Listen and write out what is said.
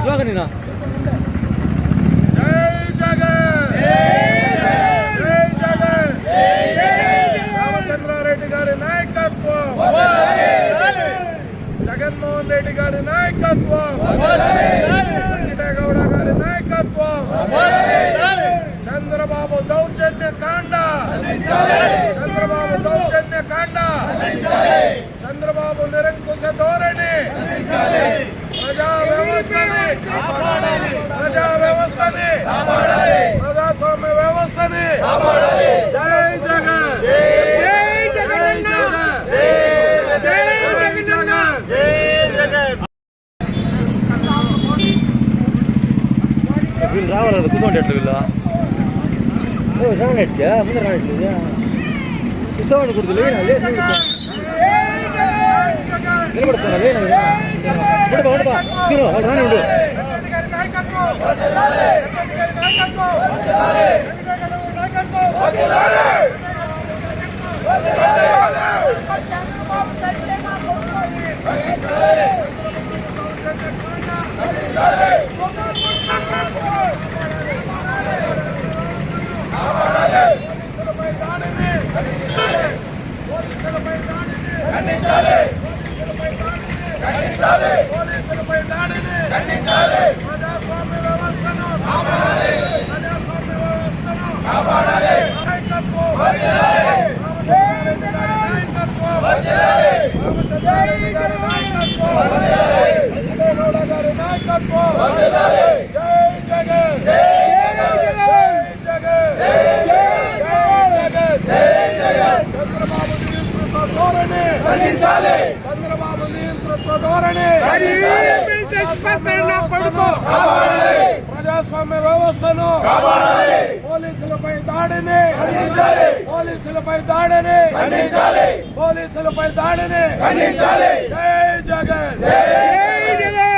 Slogan Ramachandra Reddy గారి నాయకత్వం, జగన్మోహన్ రెడ్డి గారి నాయకత్వం, వెంకటేగౌడ గారి నాయకత్వం, చంద్రబాబు దౌర్జన్య కాండ, చంద్రబాబు దౌర్జన్య కాండ, చంద్రబాబు నిరంకుశ ధోరణి, ప్రజా వ్యవస్థని ప్రజాస్వామ్య వ్యవస్థని జై జగన్, జై జగన్. వీళ్ళు రావాలి కదా, కూర్చోండి ఎట్లా వీళ్ళు రానట్లే ముందు రానట్లేదు కూర్చోండి కుడుతుంది నిలబడుతున్నా వాళ్ళు రాని ఉండు. పోలీసులపై దాడిని ప్రజాస్వామ్య వ్యవస్థను కాపాడాలి. నాయకత్వం రామచంద్రారెడ్డి గారి నాయకత్వం, రామచంద్రారెడ్డి గారి నాయకత్వం, వెంకటేగౌడ గారి నాయకత్వం. జై జగన్, జై జగన్, చంద్రబాబు నియంతృత్వ ధోరణి రచించాలి, చంద్రబాబు నియంతృత్వ ధోరణి ప్రజాస్వామ్య వ్యవస్థను పోలీసులపై దాడిని పోలీసులపై దాడిని పోలీసులపై దాడిని జై జగన్, జై జగన్.